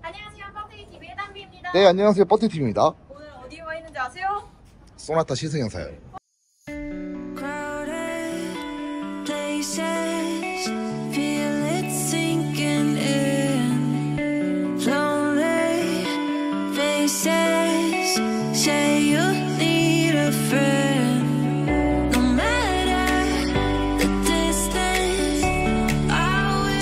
안녕하세요. 버티TV의 담비입니다. 네, 안녕하세요. 버티TV입니다. 오늘 어디에 와 있는지 아세요? 소나타 시승행사요.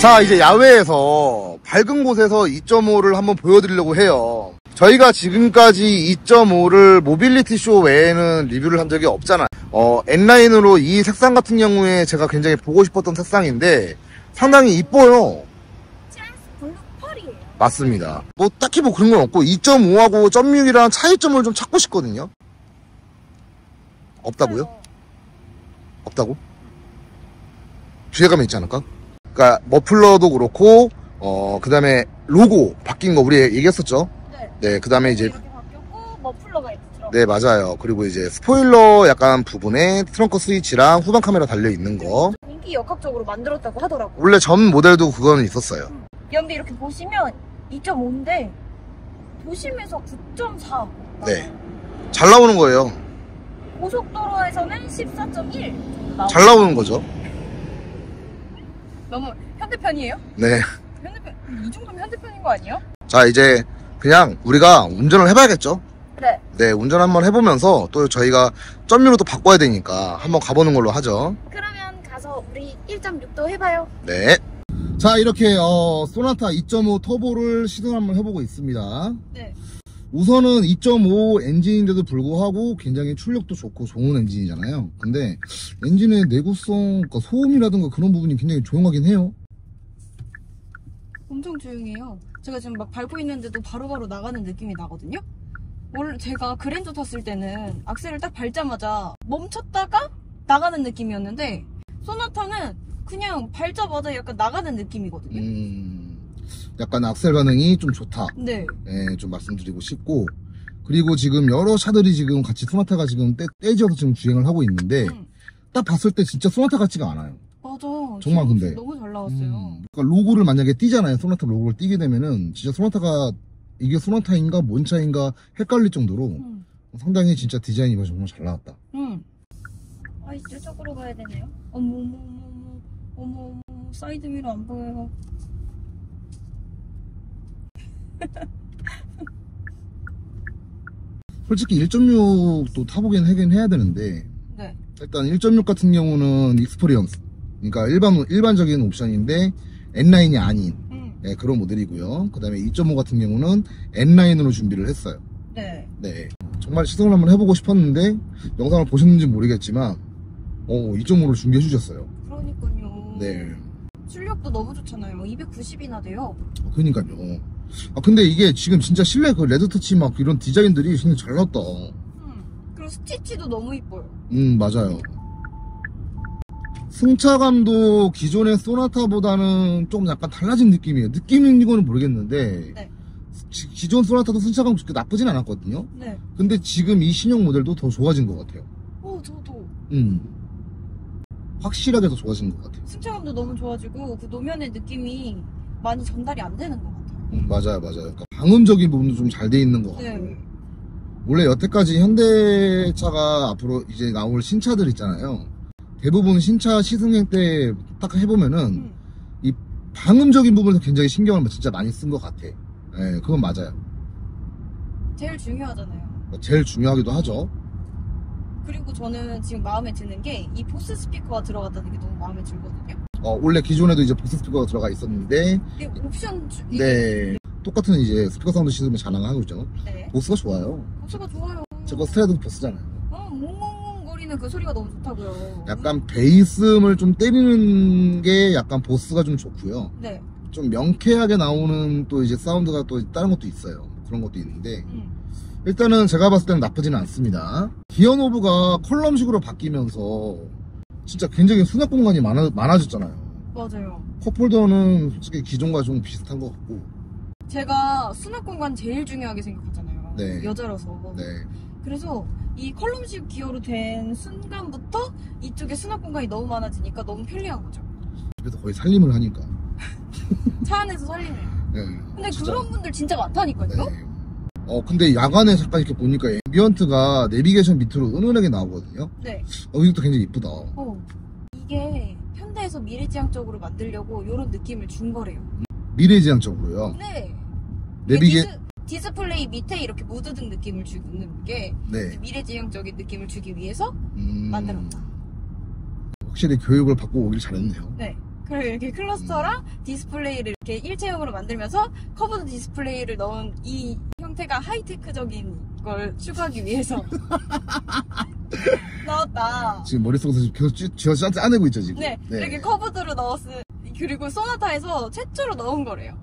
자, 이제 야외에서 밝은 곳에서 2.5를 한번 보여드리려고 해요. 저희가 지금까지 2.5를 모빌리티 쇼 외에는 리뷰를 한 적이 없잖아요. N라인으로 이 색상 같은 경우에 제가 굉장히 보고 싶었던 색상인데 상당히 이뻐요. 트랜스 블루 펄이에요. 맞습니다. 뭐 딱히 뭐 그런 건 없고 2.5하고 0.6이랑 차이점을 좀 찾고 싶거든요. 없다고요? 없다고? 뒤에 가면 있지 않을까? 그러니까 머플러도 그렇고 그 다음에 로고 바뀐 거 우리 얘기했었죠? 네, 그 다음에 이제 이렇게 바뀌었고 머플러가 있죠. 네, 맞아요. 그리고 이제 스포일러 약간 부분에 트렁크 스위치랑 후방 카메라 달려있는 거. 인기 역학적으로 만들었다고 하더라고요. 원래 전 모델도 그거는 있었어요. 근데 이렇게 보시면 2.5인데 도심에서 9.4. 네, 잘 나오는 거예요. 고속도로에서는 14.1. 잘 나오는 거죠. 너무 현대편이에요? 네. 현대편, 이 정도면 현대편인 거 아니에요? 자, 이제 그냥 우리가 운전을 해봐야겠죠? 네. 네, 운전 한번 해보면서 또 저희가 0.6로 또 바꿔야 되니까 한번 가보는 걸로 하죠. 그러면 가서 우리 1.6도 해봐요. 네. 자, 이렇게 소나타 2.5 터보를 시승 한번 해보고 있습니다. 네. 우선은 2.5 엔진인데도 불구하고 굉장히 출력도 좋고 좋은 엔진이잖아요. 근데 엔진의 내구성, 그러니까 소음이라든가 그런 부분이 굉장히 조용하긴 해요. 엄청 조용해요. 제가 지금 막 밟고 있는데도 바로바로 나가는 느낌이 나거든요. 원래 제가 그랜저 탔을 때는 악셀을 딱 밟자마자 멈췄다가 나가는 느낌이었는데 소나타는 그냥 밟자마자 약간 나가는 느낌이거든요. 약간 악셀 반응이 좀 좋다. 네. 네, 좀 말씀드리고 싶고. 그리고 지금 여러 차들이 지금 같이 소나타가 지금 떼지어서 지금 주행을 하고 있는데 딱 봤을 때 진짜 소나타 같지가 않아요. 맞아. 정말 근데 너무 잘 나왔어요. 그러니까 로고를 만약에 띄잖아요. 소나타 로고를 띄게 되면은 진짜 소나타가 이게 소나타인가 뭔 차인가 헷갈릴 정도로 상당히 진짜 디자인이 정말 잘 나왔다. 아, 이쪽으로 가야 되네요. 어머 사이드 미러 안 보여요. 솔직히 1.6도 타보긴 하긴 해야 되는데 네. 일단 1.6 같은 경우는 익스퍼리언스, 그러니까 일반적인 옵션인데 N라인이 아닌 네, 그런 모델이고요. 그 다음에 2.5 같은 경우는 N라인으로 준비를 했어요. 네. 네, 정말 시승을 한번 해보고 싶었는데 영상을 보셨는지 모르겠지만 2.5를 준비해 주셨어요. 그러니까요. 네. 출력도 너무 좋잖아요. 290이나 돼요. 그러니까요. 근데 이게 지금 진짜 실내 그 레드터치 막 이런 디자인들이 진짜 잘 나왔다. 그리고 스티치도 너무 이뻐요. 맞아요. 승차감도 기존의 소나타보다는 좀 약간 달라진 느낌이에요. 느낌인 거는 모르겠는데 네. 기존 소나타도 승차감 그렇게 나쁘진 않았거든요. 네. 근데 지금 이 신형 모델도 더 좋아진 것 같아요. 저도. 확실하게 더 좋아진 것 같아요. 승차감도 너무 좋아지고 그 노면의 느낌이 많이 전달이 안 되는 것 같아요. 맞아요. 그러니까 방음적인 부분도 좀 잘 돼 있는 것 같고. 네. 원래 여태까지 현대차가 앞으로 이제 나올 신차들 있잖아요. 대부분 신차 시승행 때 딱 해보면은 이 방음적인 부분에서 굉장히 신경을 진짜 많이 쓴 것 같아. 네, 그건 맞아요. 제일 중요하잖아요. 제일 중요하기도 하죠. 그리고 저는 지금 마음에 드는 게 이 보스 스피커가 들어갔다는 게 너무 마음에 들거든요. 원래 기존에도 이제 보스 스피커가 들어가 있었는데 이게 옵션 네, 똑같은 이제 스피커 사운드 시스템을 자랑하고 있죠. 네. 보스가 좋아요. 보스가 좋아요. 저거 스트라이드 보스잖아요. 몽몽거리는 그 소리가 너무 좋다고요. 약간 베이스음을 좀 때리는 게 약간 보스가 좀 좋고요. 네. 좀 명쾌하게 나오는 또 이제 사운드가 또 다른 것도 있어요. 그런 것도 있는데 일단은 제가 봤을 때는 나쁘지는 않습니다. 기어 노브가 컬럼식으로 바뀌면서 진짜 굉장히 수납 공간이 많아졌잖아요. 맞아요. 컵홀더는 솔직히 기존과 좀 비슷한 것 같고. 제가 수납 공간 제일 중요하게 생각하잖아요. 네. 여자라서. 네. 그래서 이 컬럼식 기어로 된 순간부터 이쪽에 수납 공간이 너무 많아지니까 너무 편리한 거죠. 집에서 거의 살림을 하니까. 차 안에서 살림해요. 네. 근데 진짜. 그런 분들 진짜 많다니까요. 네. 근데 야간에 잠깐 이렇게 보니까 앰비언트가 내비게이션 밑으로 은은하게 나오거든요. 네. 이것도 굉장히 이쁘다. 이게 현대에서 미래지향적으로 만들려고 이런 느낌을 준 거래요. 미래지향적으로요. 네. 내비게 디스플레이 밑에 이렇게 무드등 느낌을 주는 게 네. 미래지향적인 느낌을 주기 위해서 만들었다. 확실히 교육을 받고 오길 잘했네요. 네. 그리고 이렇게 클러스터랑 디스플레이를 이렇게 일체형으로 만들면서 커브드 디스플레이를 넣은 이 형태가 하이테크적인 걸 추구하기 위해서 넣었다. 지금 머릿속에서 계속 쥐어 짜내고 있죠, 지금. 네. 이렇게 커브드로 그리고 소나타에서 최초로 넣은 거래요.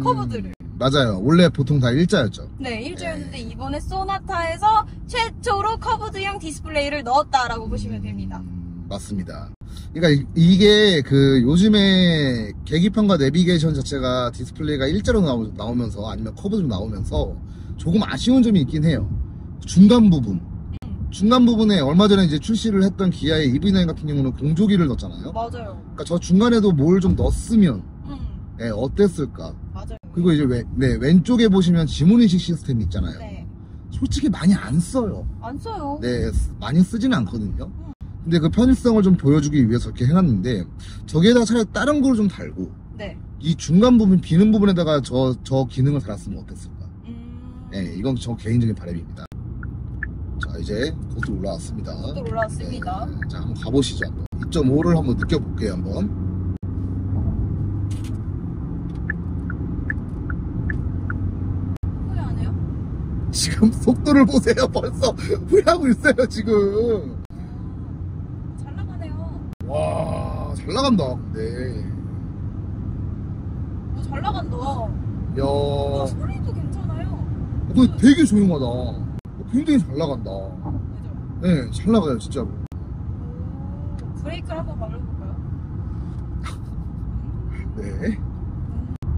커브드를. 맞아요. 원래 보통 다 일자였죠. 네, 일자였는데 이번에 소나타에서 최초로 커브드형 디스플레이를 넣었다라고 보시면 됩니다. 맞습니다. 그러니까 이게 그 요즘에 계기판과 내비게이션 자체가 디스플레이가 일자로 나오면서 아니면 커브로 나오면서 조금 아쉬운 점이 있긴 해요. 중간 부분에 얼마 전에 이제 출시를 했던 기아의 EV9 같은 경우는 공조기를 넣었잖아요. 맞아요. 그러니까 저 중간에도 뭘 좀 넣었으면 어땠을까. 맞아요. 그리고 이제 왼쪽에 보시면 지문인식 시스템이 있잖아요. 네. 솔직히 많이 안 써요. 안 써요. 네, 많이 쓰지는 않거든요. 근데 그 편의성을 좀 보여주기 위해서 이렇게 해놨는데 저기에다가 차라리 다른 걸 좀 달고 네. 이 중간 부분 비는 부분에다가 저 기능을 달았으면 어땠을까. 네, 이건 저 개인적인 바람입니다. 자, 이제 고속도로 올라왔습니다. 또 올라왔습니다. 네, 자, 한번 가보시죠. 한번 2.5를 한번 느껴볼게요. 한번. 후회 안 해요? 지금 속도를 보세요. 벌써 후회하고 있어요. 지금. 잘 나가네요. 와, 잘 나간다. 근데. 잘 나간다. 야, 소리도 괜찮아요. 그거 되게 조용하다. 굉장히 잘 나간다. 그죠? 네, 잘 나가요, 진짜로. 브레이크를 한번 밟아볼까요? 네.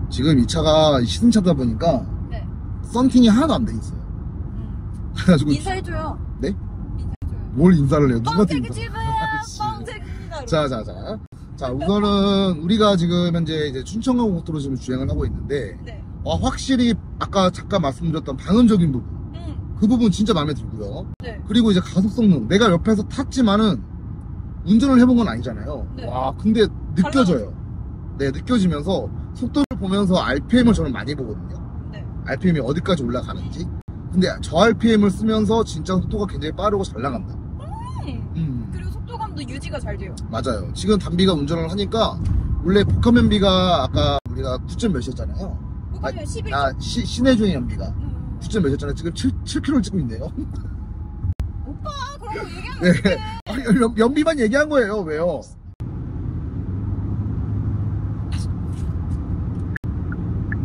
지금 이 차가 시승차다 보니까 네. 썬팅이 하나도 안 돼 있어요. 그래가지고 인사해줘요. 네? 인사해줘요. 뭘 인사를 해요? 누구한테 뻥튀기 인사? 집은 뻥튀기다. 자, 우선은 우리가 지금 현재 이제 춘천강 고속도로 지금 주행을 하고 있는데, 네. 확실히 아까 잠깐 말씀드렸던 방음적인 부분, 그 부분 진짜 마음에 들고요. 네. 그리고 이제 가속 성능, 내가 옆에서 탔지만은 운전을 해본 건 아니잖아요. 네. 와, 근데 느껴져요. 네, 느껴지면서 속도를 보면서 RPM을 저는 많이 보거든요. 네. RPM이 어디까지 올라가는지. 근데 저 RPM을 쓰면서 진짜 속도가 굉장히 빠르고 잘 나간다. 그리고 속도감도 유지가 잘 돼요. 맞아요. 지금 단비가 운전을 하니까 원래 복합연비가 아까 우리가 9점 몇이었잖아요. 그러면 11. 시내 주행 연비가 9점 몇이었잖아요. 지금 7km를 찍고 있네요. 오빠 그런 거 얘기하면 네. 아니, 연비만 얘기한 거예요. 왜요?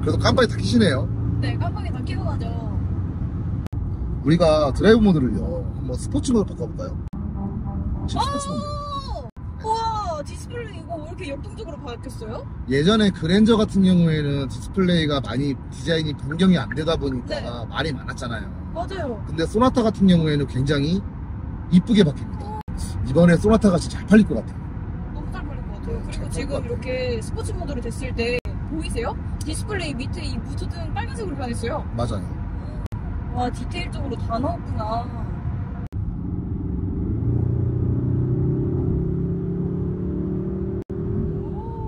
그래도 깜빡이 다 키시네요. 네, 깜빡이 다 끼고 가죠. 우리가 드라이브 모드를요, 한번 스포츠 모드로 바꿔볼까요? 지금 스포츠 모드. 우와, 디스플레이 이거 왜 이렇게 역동적으로 바뀌었어요? 예전에 그랜저 같은 경우에는 디스플레이가 많이 디자인이 변경이 안 되다 보니까 네. 말이 많았잖아요. 맞아요. 근데 소나타 같은 경우에는 굉장히 이쁘게 바뀝니다. 이번에 소나타가 진짜 잘 팔릴 것 같아요. 너무 잘 팔릴 것 같아요. 잘 그리고 팔릴 지금 것 같아요. 이렇게 스포츠 모드로 됐을 때 보이세요? 디스플레이 밑에 이 무드등 빨간색으로 변했어요. 맞아요. 와, 디테일적으로 다 넣었구나.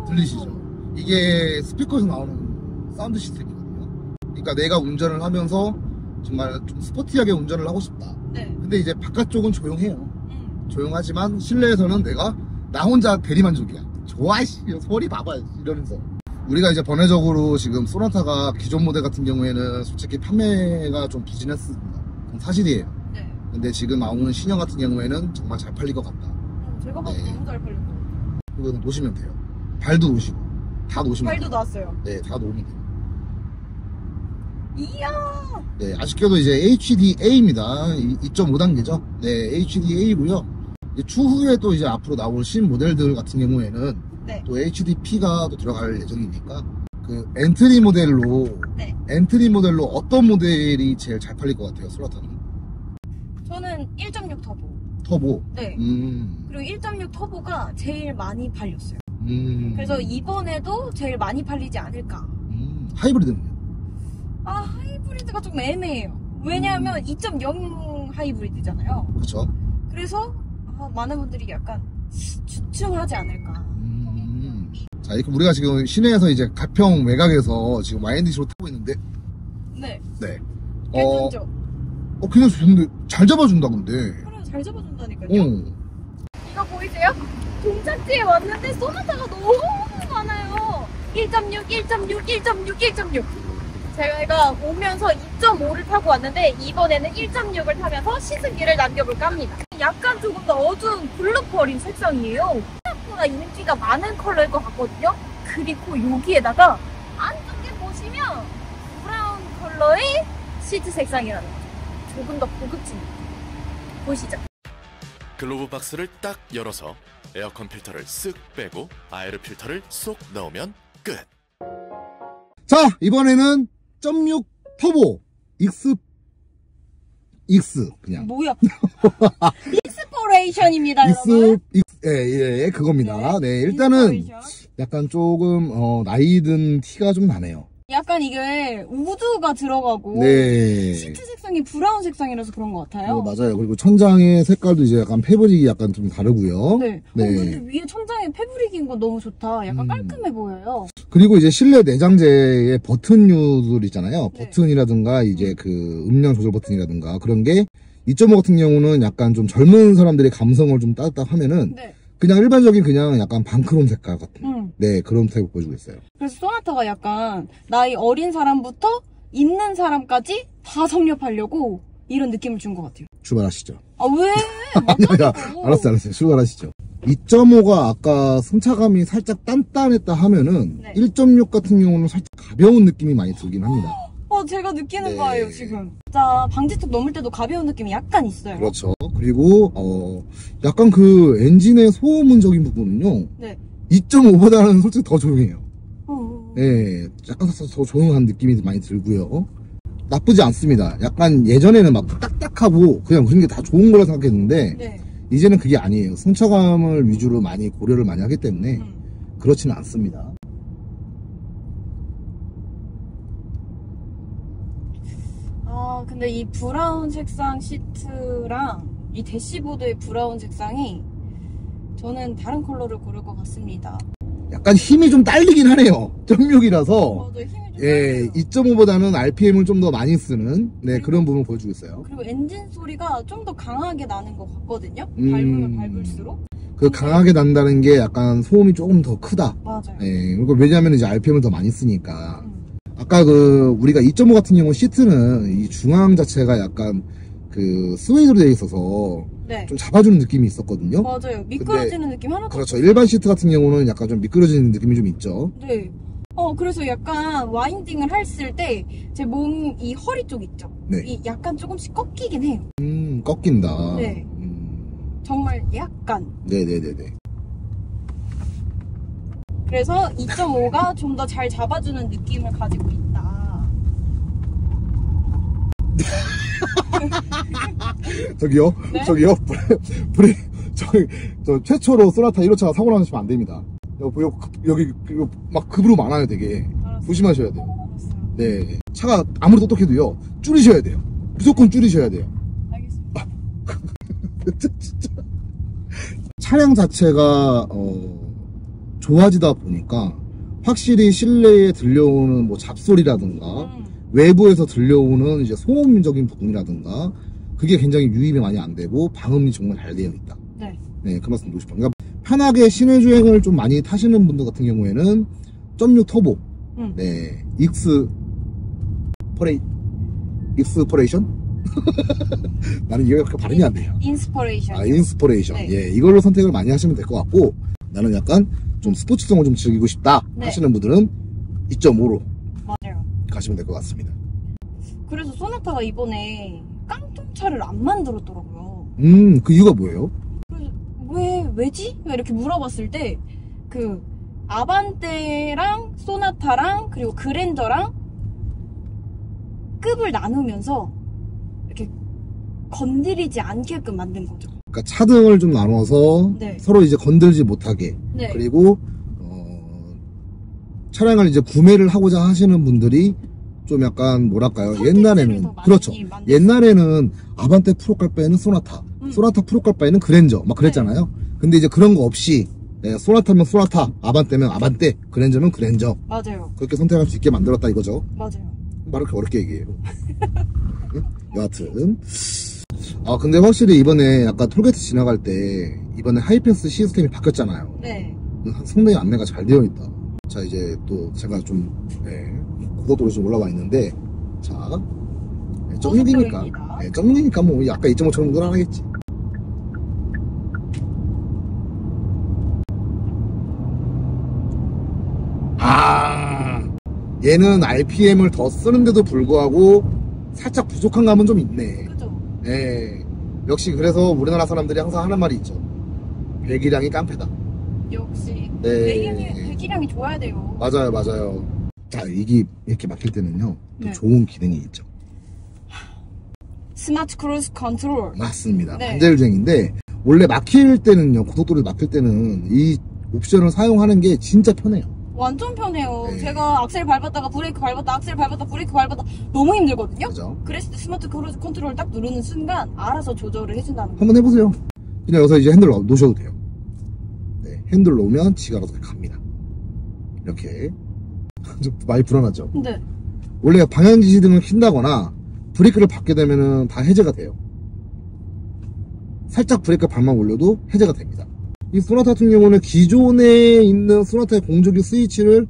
들리시죠? 이게 스피커에서 나오는 사운드 시스템이거든요. 그러니까 내가 운전을 하면서 정말 좀 스포티하게 운전을 하고 싶다. 네. 근데 이제 바깥쪽은 조용해요. 조용하지만 실내에서는 내가 나 혼자 대리만족이야. 좋아, 씨. 소리 봐봐. 이러면서. 우리가 이제 번외적으로 지금 소나타가 기존 모델 같은 경우에는 솔직히 판매가 좀 부진했습니다. 그건 사실이에요. 네. 근데 지금 나오는 신형 같은 경우에는 정말 잘 팔릴 것 같다. 제가 봐도 네. 너무 잘 팔릴 것 같아요. 그거는 놓으시면 돼요. 발도 놓으시고. 다 놓으시면 발도 돼요. 나왔어요. 네, 다 놓으면 돼요. 이야. 네, 아쉽게도 이제 HDA입니다. 2.5단계죠. 네, HDA고요. 추후에 또 이제 앞으로 나올 신 모델들 같은 경우에는 네. 또 HDP가 또 들어갈 예정이니까 그 엔트리 모델로 네. 어떤 모델이 제일 잘 팔릴 것 같아요, 소나타는? 저는 1.6 터보. 터보. 네. 그리고 1.6 터보가 제일 많이 팔렸어요. 그래서 이번에도 제일 많이 팔리지 않을까. 하이브리드는요? 하이브리드가 좀 애매해요. 왜냐하면 2.0 하이브리드잖아요. 그렇죠. 그래서 많은 분들이 약간 주춤하지 않을까. 자, 이렇게 우리가 지금 시내에서 이제 가평 외곽에서 지금 YNDC로 타고 있는데, 네. 네. 괜찮죠? 그냥 근데 잘 잡아준다, 근데. 그래, 잘 잡아준다니까요. 이거 보이세요? 동작지에 왔는데 소나타가 너무 많아요. 1.6, 1.6, 1.6, 1.6. 제가 오면서 2.5를 타고 왔는데 이번에는 1.6을 타면서 시승기를 남겨볼까 합니다. 약간 조금 더 어두운 블루펄인 색상이에요. 생각보다 인기가 많은 컬러일 것 같거든요. 그리고 여기에다가 안쪽에 보시면 브라운 컬러의 시트 색상이라는 거죠. 조금 더 고급집니다. 보시죠. 글로브 박스를 딱 열어서 에어컨 필터를 쓱 빼고 아에르 필터를 쏙 넣으면 끝. 자, 이번에는 0.6 터보 X 그냥 뭐야? 익스포레이션입니다, 여러분. 예, 그겁니다. 네, 일단은 익스포레이션. 약간 조금 나이든 티가 좀 나네요. 약간 이게 우드가 들어가고 네. 시트 색상이 브라운 색상이라서 그런 것 같아요. 맞아요. 그리고 천장의 색깔도 이제 약간 패브릭이 약간 좀 다르고요. 네. 네. 근데 위에 천장에 패브릭인 거 너무 좋다. 약간 깔끔해 보여요. 그리고 이제 실내 내장재의 버튼류들 있잖아요. 네. 버튼이라든가 이제 그 음량 조절 버튼이라든가 그런 게 2.5 같은 경우는 약간 좀 젊은 사람들의 감성을 좀 따뜻하면은 네. 그냥 일반적인 그냥 약간 반크롬 색깔 같은 네, 그런 타입을 보여주고 있어요. 그래서 소나타가 약간 나이 어린 사람부터 있는 사람까지 다 섭렵하려고 이런 느낌을 준 것 같아요. 출발하시죠. 아, 왜? 아니야, 알았어요. 출발하시죠. 2.5가 아까 승차감이 살짝 단단했다 하면은 네. 1.6 같은 경우는 살짝 가벼운 느낌이 많이 들긴 합니다. 제가 느끼는 네. 바예요, 지금. 자, 방지턱 넘을 때도 가벼운 느낌이 약간 있어요. 그렇죠. 그리고 약간 그 엔진의 소음적인 부분은요. 네. 2.5보다는 솔직히 더 조용해요. 어. 네, 약간 더 조용한 느낌이 많이 들고요. 나쁘지 않습니다. 약간 예전에는 막 딱딱하고 그냥 그런 게 다 좋은 거라 생각했는데 네. 이제는 그게 아니에요. 승차감을 위주로 많이 고려를 많이 하기 때문에 그렇지는 않습니다. 근데 이 브라운 색상 시트랑 이 대시보드의 브라운 색상이 저는 다른 컬러를 고를 것 같습니다. 약간 힘이 좀 딸리긴 하네요. 0.6이라서 맞아요. 힘이 좀 예, 딸려요. 2.5보다는 RPM을 좀 더 많이 쓰는 네, 그런 부분을 보여주고 있어요. 그리고 엔진 소리가 좀 더 강하게 나는 것 같거든요. 음. 밟으면 밟을수록. 그 강하게 난다는 게 약간 소음이 조금 더 크다. 맞아요. 예, 그리고 왜냐하면 이제 RPM을 더 많이 쓰니까. 아까 우리가 2.5 같은 경우 시트는 이 중앙 자체가 약간 그 스웨이드로 되어 있어서 네. 좀 잡아주는 느낌이 있었거든요. 맞아요. 미끄러지는 느낌 하나도 그렇죠. 없어요. 일반 시트 같은 경우는 약간 좀 미끄러지는 느낌이 좀 있죠. 네. 그래서 약간 와인딩을 했을 때 제 몸 이 허리 쪽 있죠? 네. 이 약간 조금씩 꺾이긴 해요. 꺾인다. 네. 정말 약간. 네네네네. 그래서 2.5가 좀 더 잘 잡아주는 느낌을 가지고 있다. 저기요? 네? 저기요? 저 최초로 소나타 1호차가 사고 나시면 안 됩니다. 여기 막 급으로 많아요, 되게. 알았어요. 조심하셔야 돼요. 알았어요. 네. 차가 아무리 똑똑해도요, 줄이셔야 돼요. 무조건 줄이셔야 돼요. 알겠습니다. 진짜. 차량 자체가, 좋아지다 보니까, 확실히 실내에 들려오는 뭐 잡소리라든가, 외부에서 들려오는 이제 소음적인 부분이라든가, 그게 굉장히 유입이 많이 안 되고, 방음이 정말 잘 되어 있다. 네. 네, 그 말씀 드리고 싶어요. 그러니까 편하게 시내 주행을 좀 많이 타시는 분들 같은 경우에는 0.6 터보, 네, 익스퍼레이션? 나는 이게 그렇게 발음이 안 돼요. 인스퍼레이션. 인스퍼레이션. 네. 예, 이걸로 선택을 많이 하시면 될 것 같고, 나는 약간 좀 스포츠성을 좀 즐기고 싶다 네. 하시는 분들은 2.5로 맞아요. 가시면 될 것 같습니다. 그래서 소나타가 이번에 깡통차를 안 만들었더라고요. 그 이유가 뭐예요? 그래서 왜지? 이렇게 물어봤을 때 그 아반떼랑 소나타랑 그리고 그랜저랑 급을 나누면서 이렇게 건드리지 않게끔 만든 거죠. 그러니까 차등을 좀 나눠서 네. 서로 이제 건들지 못하게 네. 그리고 차량을 이제 구매를 하고자 하시는 분들이 좀 약간 뭐랄까요, 옛날에는 그렇죠. 옛날에는 아반떼 프로갈 바에는 소나타, 소나타 프로갈 바에는 그랜저 막 그랬잖아요. 네. 근데 이제 그런 거 없이 네, 소나타면 소나타, 아반떼면 아반떼, 그랜저면 그랜저. 맞아요. 그렇게 선택할 수 있게 만들었다 이거죠. 맞아요. 말을 그렇게 어렵게 얘기해요. 응? 여하튼 근데 확실히 이번에 약간 톨게이트 지나갈 때 이번에 하이패스 시스템이 바뀌었잖아요. 네. 상당히 안내가 잘 되어 있다. 자, 이제 또 제가 좀 고속도로 좀 올라와 있는데, 자, 점육이니까, 점육이니까 뭐 아까 2.5처럼 늘어나겠지. 얘는 RPM을 더 쓰는데도 불구하고 살짝 부족한 감은 좀 있네. 그죠? 네. 역시 그래서 우리나라 사람들이 항상 하는 말이 있죠. 배기량이 깡패다. 역시 네. 배기량이 좋아야 돼요. 맞아요, 맞아요. 자, 이게 이렇게 막힐 때는요, 또 네. 좋은 기능이 있죠. 스마트 크루즈 컨트롤. 맞습니다. 네. 반자율주행인데, 원래 막힐 때는요, 고속도로에 막힐 때는 이 옵션을 사용하는 게 진짜 편해요. 완전 편해요. 네. 제가 악셀 밟았다가 브레이크 밟았다, 악셀 밟았다, 브레이크 밟았다 너무 힘들거든요. 그죠? 그랬을 때 스마트 크루즈 컨트롤을 딱 누르는 순간 알아서 조절을 해준다는 거. 한번 해보세요. 그냥 여기서 이제 핸들 놓으셔도 돼요. 네, 핸들 놓으면 지가 알아서 갑니다. 이렇게. 좀 많이 불안하죠? 근데 원래 방향지시등을 킨다거나 브레이크를 밟게 되면은 다 해제가 돼요. 살짝 브레이크 발만 올려도 해제가 됩니다. 이 소나타 같은 경우는 기존에 있는 소나타의 공조기 스위치를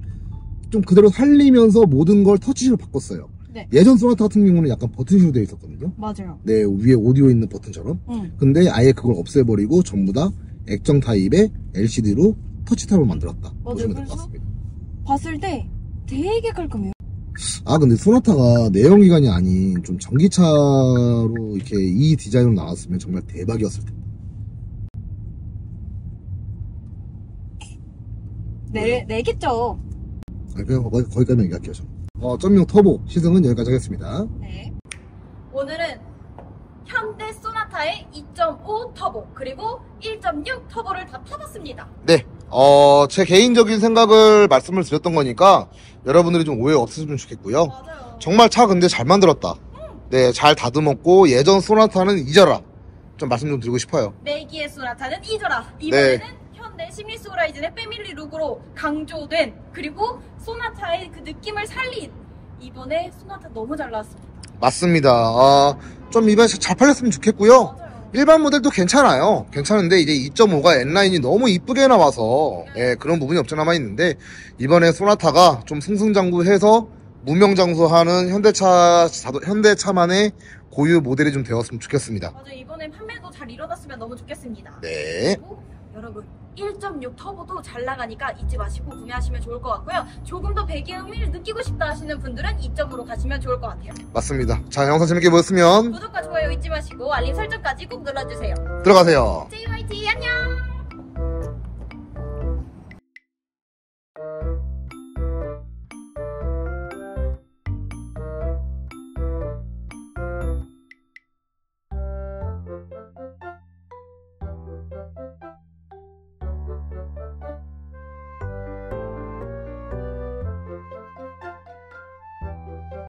좀 그대로 살리면서 모든 걸 터치식으로 바꿨어요. 네. 예전 소나타 같은 경우는 약간 버튼식으로 되어 있었거든요. 맞아요. 네, 위에 오디오 있는 버튼처럼. 근데 아예 그걸 없애버리고 전부 다 액정 타입의 LCD로 터치 타입을 만들었다. 보시면 될 것 같습니다. 봤을 때 되게 깔끔해요. 근데 소나타가 내연기관이 아닌 좀 전기차로 이렇게 이 디자인으로 나왔으면 정말 대박이었을 텐데. 내겠죠. 그냥 거기까지만 얘기할게요. 점용 터보 시승은 여기까지 하겠습니다. 네. 오늘은 현대 소나타의 2.5 터보 그리고 1.6 터보를 다 타봤습니다. 네, 제 개인적인 생각을 말씀을 드렸던 거니까 여러분들이 좀 오해 없으시면 좋겠고요. 맞아요. 정말 차 근데 잘 만들었다. 네, 잘 다듬었고 예전 소나타는 잊어라. 좀 말씀 좀 드리고 싶어요. 내기의 소나타는 잊어라. 이번에는 네. 현대 시미스 호라이즌의 패밀리 룩으로 강조된 그리고 소나타의 그 느낌을 살린 이번에 소나타 너무 잘 나왔습니다. 맞습니다. 좀 이번에 잘 팔렸으면 좋겠고요. 맞아요. 일반 모델도 괜찮아요. 괜찮은데 이제 2.5가 N라인이 너무 이쁘게 나와서 그런 부분이 없지 않아 있는데 이번에 소나타가 좀 승승장구해서 무명장수하는 현대차만의 고유 모델이 좀 되었으면 좋겠습니다. 맞아요. 이번에 판매도 잘 일어났으면 너무 좋겠습니다. 네. 그리고 여러분 1.6 터보도 잘 나가니까 잊지 마시고 구매하시면 좋을 것 같고요. 조금 더 배기음을 느끼고 싶다 하시는 분들은 2.5로 가시면 좋을 것 같아요. 맞습니다. 자, 영상 재밌게 보셨으면 구독과 좋아요 잊지 마시고 알림 설정까지 꼭 눌러주세요. 들어가세요. JYT 안녕.